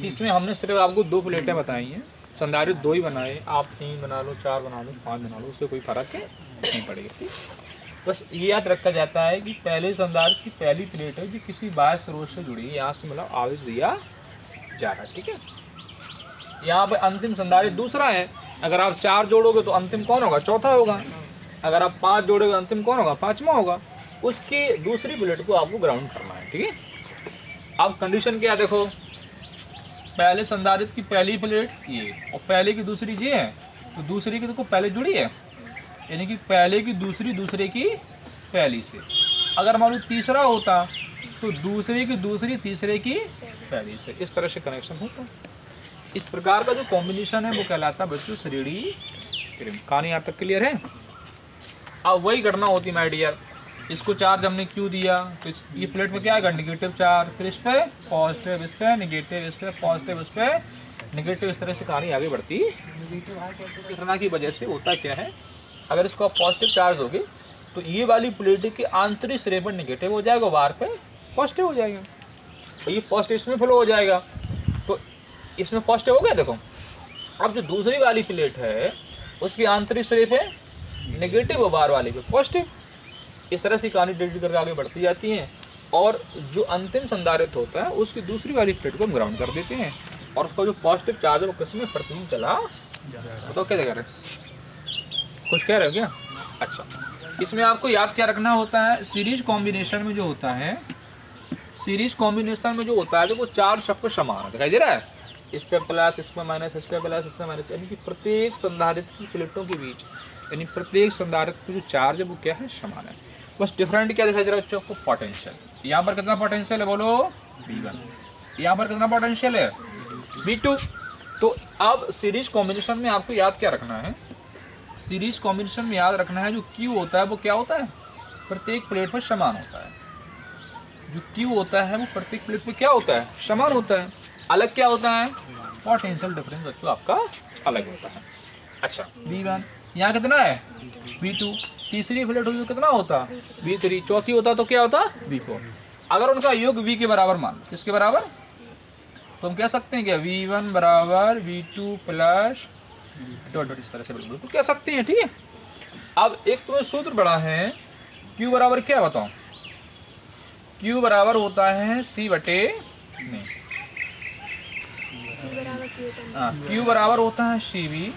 इसमें हमने सिर्फ आपको 2 प्लेटें बताई हैं, संधारित्र 2 ही बनाए, आप 3 बना लो, 4 बना लो, 5 बना लो, उससे कोई फर्क नहीं पड़ेगा। ठीक, बस ये याद रखा जाता है कि पहले संधारित्र की पहली प्लेट है जो किसी बाह्य स्रोत से जुड़ी है, यहाँ से मतलब आवेश दिया जा रहा है। ठीक है, यहाँ पे अंतिम संधारित्र दूसरा है, अगर आप 4 जोड़ोगे तो अंतिम कौन होगा? चौथा होगा। अगर आप 5 जोड़ोगे अंतिम कौन होगा? 5वां होगा। उसकी दूसरी प्लेट को आपको ग्राउंड करना है। ठीक है, अब कंडीशन क्या देखो, पहले संधारित्र की पहली प्लेट ये और पहले की दूसरी ये है, तो दूसरी की देखो पहले जुड़ी है, यानी कि पहले की दूसरी दूसरे की पहली से। अगर मान लो तीसरा होता तो दूसरे की दूसरी तीसरे की पहली से, इस तरह से कनेक्शन होता। इस प्रकार का जो कॉम्बिनेशन है वो कहलाता है बच्चों श्रेणी क्रम। कहानी यहाँ तक क्लियर है? अब वही घटना होती माय डियर, इसको चार्ज हमने क्यों दिया, तो ये प्लेट में क्या है? नेगेटिव चार्ज, फिर इस पर पॉजिटिव, इस पर नेगेटिव, इस पर पॉजिटिव, इस पर नेगेटिव, इस तरह से कहानी आगे बढ़ती। घटना की वजह से होता क्या है, अगर इसको आप पॉजिटिव चार्ज होगी तो ये वाली प्लेट के आंतरिक सिरे पर नेगेटिव हो जाएगा, बाहर पे पॉजिटिव हो जाएगा, तो ये पॉजिटिव इसमें फ्लो हो जाएगा, तो इसमें पॉजिटिव हो गया। देखो अब जो दूसरी वाली प्लेट है उसकी आंतरिक सिरे पे नेगेटिव और बाहर वाले पे पॉजिटिव, इस तरह से कहानी डेल्टी करके आगे बढ़ती जाती हैं। और जो अंतिम संधारित्र होता है उसकी दूसरी वाली प्लेट को हम ग्राउंड कर देते हैं और उसका जो पॉजिटिव चार्ज है वो किसमें? प्रतिदिन चला। तो क्या कह रहे, कुछ कह रहे हो क्या? अच्छा, इसमें आपको याद क्या रखना होता है, सीरीज कॉम्बिनेशन में जो होता है, सीरीज कॉम्बिनेशन में जो होता है जो वो चार्ज सबको समान दिखाई दे रहा है, इस पे प्लस, इस पे माइनस, इस पे प्लस, इस पे माइनस, यानी कि प्रत्येक संधारित्र की प्लेटों के बीच, यानी प्रत्येक संधारित्र का जो चार्ज है वो क्या है? समान है। बस डिफरेंट क्या दिखाई दे रहा है बच्चों को? पोटेंशियल। यहाँ पर कितना पोटेंशियल है बोलो? V1। यहाँ पर कितना पोटेंशियल है? V2। तो अब सीरीज कॉम्बिनेशन में आपको याद क्या रखना है, सीरीज कॉम्बिनेशन में याद रखना है जो Q होता है वो क्या होता है? प्रत्येक प्लेट पर समान होता है। जो Q होता है वो प्रत्येक प्लेट पे क्या होता है? समान होता है। अलग क्या होता है? पोटेंशियल डिफरेंस बच्चों आपका अलग होता है। अच्छा, V1 यहाँ कितना है? V2। तीसरी प्लेट होगी तो कितना होता? V3। चौथी होता तो क्या होता? V4। अगर उनका योग V के बराबर मान लो, किसके बराबर? तो हम कह सकते हैं क्या? V1 बराबर V2 प्लस डॉट डॉट, इस तरह से बिल्कुल तो कह सकते हैं। ठीक है, अब एक तुम्हें सूत्र बड़ा है, Q बराबर क्या बताओ? Q बराबर होता है C बटे नहीं, Q बराबर होता है CV,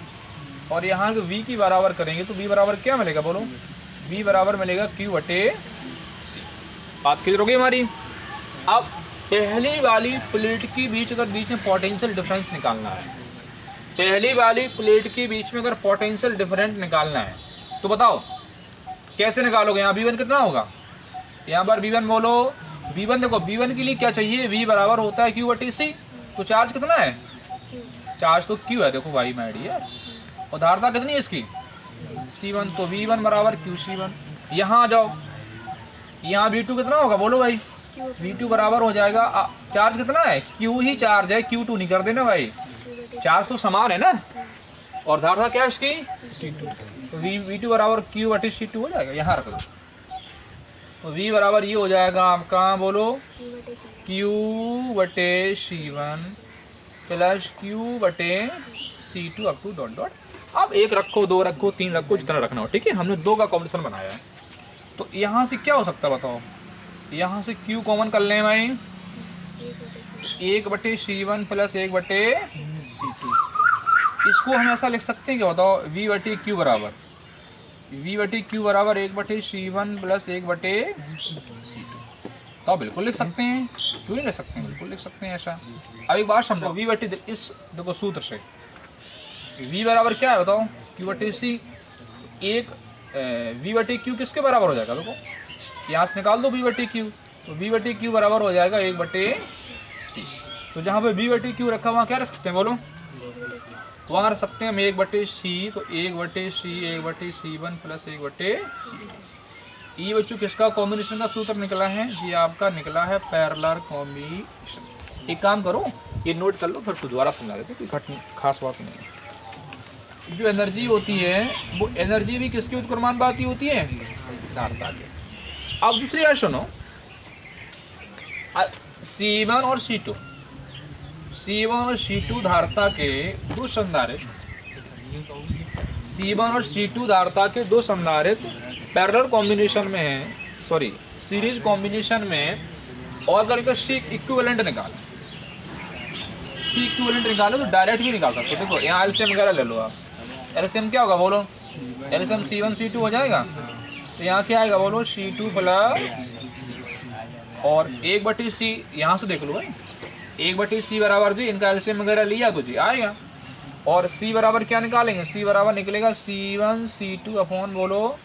और यहाँ के V की बराबर करेंगे तो V बराबर क्या मिलेगा बोलो? V बराबर मिलेगा Q बटे C। बात क्लियर होगी हमारी? अब पहली वाली प्लेट के बीच अगर बीच में पोटेंशियल डिफरेंस निकालना है, पहली वाली प्लेट के बीच में अगर पोटेंशियल डिफरेंस निकालना है तो बताओ कैसे निकालोगे? यहाँ V1 कितना होगा? यहाँ पर V1 बोलो, V1 देखो, V1 के लिए क्या चाहिए? V बराबर होता है Q बटे C। तो चार्ज कितना है? चार्ज तो Q है, देखो भाई माय डियर, और धारता कितनी है इसकी? C1। तो V1 बराबर QC1। यहाँ आ जाओ, यहाँ V2 कितना होगा बोलो भाई? V2 बराबर हो जाएगा, चार्ज कितना है? Q ही चार्ज है, Q2 नहीं कर देना भाई, चार्ज तो समान है ना, और धारता क्या है इसकी? C2। तो V2 बराबर Q बटे C2 हो जाएगा, यहाँ रख दो। तो V बराबर ये हो जाएगा आपका बोलो Q बटे C1 प्लस Q बटे C2 up to dot dot. अब 1 रखो, 2 रखो, 3 रखो, जितना रखना हो। ठीक है, हमने 2 का कॉम्बिनेशन बनाया है, तो यहाँ से क्या हो सकता है बताओ? यहाँ से Q कॉमन कर लें भाई, 1 बटे C1 प्लस 1 बटे C2। इसको हम ऐसा लिख सकते हैं क्या बताओ? V बटे Q बराबर, V बटे Q बराबर 1 बटे C1 प्लस 1 बटे C2। तो बिल्कुल लिख सकते हैं, क्यों नहीं लिख सकते हैं? बिल्कुल लिख सकते हैं ऐसा। अब एक बात समझो, V बटे इस देखो सूत्र से V बराबर क्या है बताओ? Q बटे C। एक V बटे Q किसके बराबर हो जाएगा? देखो यहाँ से निकाल दो V बटे Q, तो V बटे Q बराबर हो जाएगा 1 बटे C। तो जहाँ पे V बटे Q रखा वहाँ क्या रख सकते हैं बोलो? वहाँ रख सकते हैं हम 1 बटे C, तो 1 बटे C 1 बटे C1 प्लस 1 बटे C2। ये बच्चों किसका कॉम्बिनेशन का सूत्र निकला है? ये आपका निकला है पैरेलल कॉम्बिनेशन। एक काम करो, ये नोट कर लो, फिर दोबारा समझा देते, कोई खास बात नहीं है। जो एनर्जी होती है वो एनर्जी भी किसके उत्क्रमानुपाती होती है? धारता के। अब दूसरी बात सुनो, C1 और C2 C1 और C2 धारता के दो संधारित्र, C1 और C2 धारता के दो संधारित्र पैरेलल कॉम्बिनेशन में है, सॉरी सीरीज कॉम्बिनेशन में, और अगर इनका C इक्विवेलेंट निकालो, C इक्विवेलेंट निकालो तो डायरेक्ट भी निकाल सकते हो। देखो यहाँ एलसीएम वगैरह ले लो आप, एलसीएम क्या होगा बोलो, एलसीएम C1 C2 हो जाएगा, तो यहाँ क्या आएगा बोलो C2 प्लस, और 1/C यहाँ से देख लो भाई, 1/C बराबर जी, इनका एलसीएम वगैरह लिया तो जी आएगा, और C बराबर क्या निकालेंगे, C बराबर निकलेगा C1 C2 अपॉन बोलो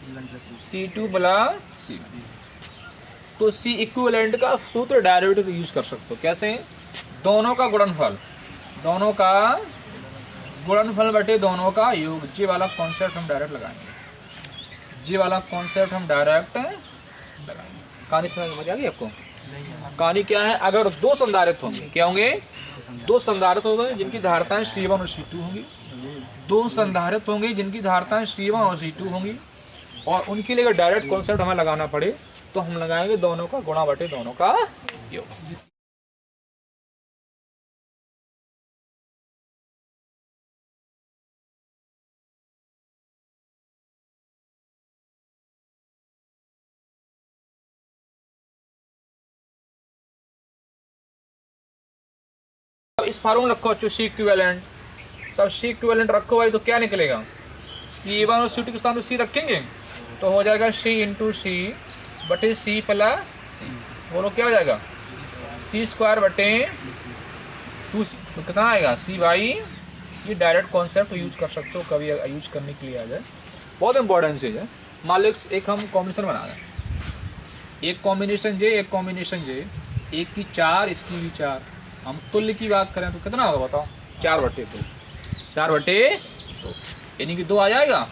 C2 प्लस C1। तो C इक्विवेलेंट का सूत्र डेरिवेटिव यूज कर सकते हो, कैसे, दोनों का गुणनफल, दोनों का गुणनफल बटे दोनों का योग, जी वाला कॉन्सेप्ट हम डायरेक्ट लगाएंगे, जी वाला कॉन्सेप्ट हम डायरेक्ट लगाएंगे। कहानी समझ आ गई आपको? कहानी क्या है, अगर दो संधारित्र होंगे, क्या होंगे, दो संधारित्र होंगे जिनकी धारताएं C1 और C2 होंगी, दो संधारित्र होंगे जिनकी धारताएं C1 और C2 होंगी, और उनके लिए अगर डायरेक्ट कॉन्सेप्ट हमें लगाना पड़े तो हम लगाएंगे दोनों का गुणा बटे दोनों का योग। अब इस फार्मूला रखो अच्छो C इक्विवेलेंट, तब C इक्विवेलेंट रखो भाई तो क्या निकलेगा, C1 और C2 के स्थान पर C रखेंगे तो हो जाएगा C इंटू C बटे C प्लस C, बोलो क्या हो जाएगा, C स्क्वायर बटे 2C, तो कितना आएगा C बाई, ये डायरेक्ट कॉन्सेप्ट यूज कर सकते हो कभी यूज करने के लिए आ जाए, बहुत इंपॉर्टेंट चीज़ है। मान लो एक हम कॉम्बिनेशन बना रहे हैं, एक कॉम्बिनेशन J एक कॉम्बिनेशन J, एक की 4 इसकी भी 4, हम तुल्य की बात करें तो कितना होगा बताओ, 4/2, 4/2 यानी कि 2 आ जाएगा।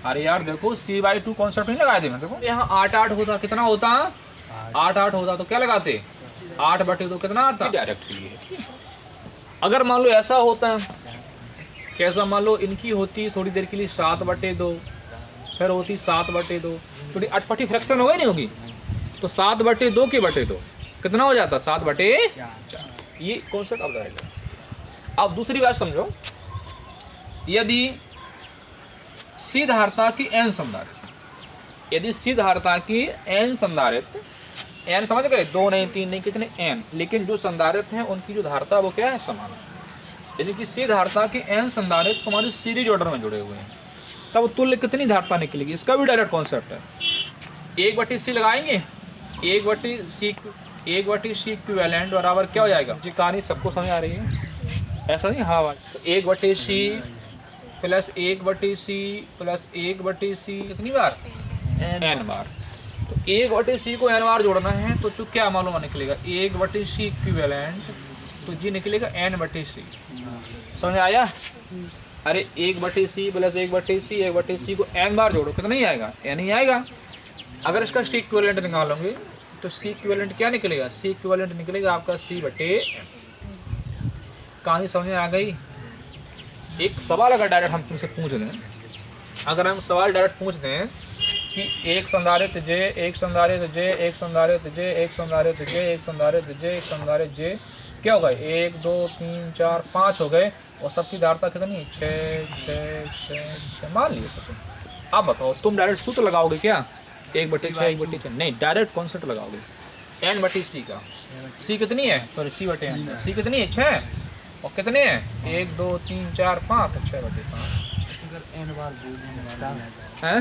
अरे यार देखो C/2 कॉन्सेप्ट नहीं लगाए थे मैं, देखो यहाँ 8 होता, कितना होता 8 होता, तो क्या लगाते 8/2 कितना आता, डायरेक्ट है। अगर मान लो ऐसा होता है, कैसा, मान लो इनकी होती थोड़ी देर के लिए 7/2, फिर होती 7/2, थोड़ी अटपटी फ्रैक्शन हो गई नहीं होगी, तो 7/2 के बटे 2 कितना हो जाता 7/4, ये कॉन्सेप्ट अब रहेगा। अब दूसरी बात समझो, यदि C धारता की n संधारित्र, यदि C धारता की n संधारित्र, n समझ गए, 2 नहीं 3 नहीं कितने n, लेकिन जो संधारित्र हैं उनकी जो धारता वो क्या है, समान है, यानी कि C धारता की n संधारित्र हमारे सीरीज ऑर्डर में जुड़े हुए हैं, तब तुल्य कितनी धारता निकलेगी, इसका भी डायरेक्ट कॉन्सेप्ट है। 1/C लगाएंगे, 1/C इक्विवेलेंट बराबर क्या हो जाएगा जी, कहानी सबको समझ आ रही है, ऐसा नहीं, हाँ भाई, तो 1/C plus 1/C plus 1/C कितनी बार, n बार, तो 1/C को n बार जोड़ना है तो जो क्या मालूम निकलेगा 1/C इक्विवेलेंट, तो जी निकलेगा n/C, समझ आया। अरे 1/C प्लस 1/C को n बार जोड़ो कितना ही आएगा, n ही आएगा। अगर इसका C इक्विवेलेंट निकालोगे तो C इक्विवेलेंट क्या निकलेगा, C इक्विवेलेंट निकलेगा आपका C/n। कहानी समझ में आ गई। एक सवाल अगर डायरेक्ट हम तुमसे पूछ दें, अगर हम सवाल डायरेक्ट पूछ दें कि एक संधारित्र J, एक संधारित्र J, एक संधारित्र J, एक संधारित्र J, एक संधारित्र J, एक संधारित्र J, क्या हो गए 1 2 3 4 5 हो गए, और सबकी धारता कितनी 6 मान लिए सब। अब बताओ तुम डायरेक्ट सूत्र लगाओगे क्या, 1/6 1/6 नहीं, डायरेक्ट कॉन्सेप्ट लगाओगे n/C का। C कितनी है, सॉरी C/n, C कितनी है 6, और कितने हैं 1 2 3 4 5, 6/5। n बार हैं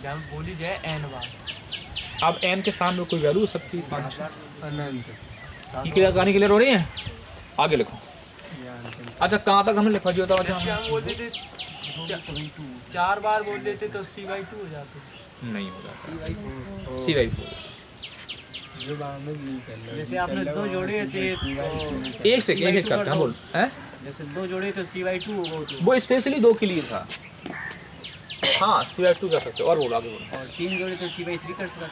जब बोली जाए n बार, अब n के स्थान में कोई वैल्यू हो सकती है 5। अनंत, ये कहानी क्लियर हो रही है, आगे लिखो। अच्छा कहाँ तक हमने लिखा जी, बताओ। क्या बोल देते 4 बार बोल देते तो C/2 हो जाते, नहीं हो जाता C/4। जैसे आपने 2 जोड़े थे तो एक से एक करते हैं, बोल हैं, जैसे 2 जोड़े तो C/2 होगा, वो स्पेशली 2 के लिए था। हाँ C/2 कर सकते हो, और बोलो आगे बोलो। और 3 जोड़े तो C/3 कर सकते।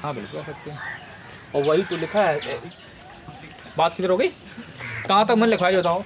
हाँ बिल्कुल कर सकते हैं, और वही तो लिखा है। बात किधर हो गई, कहाँ तक मैंने लिखवाई बताओ।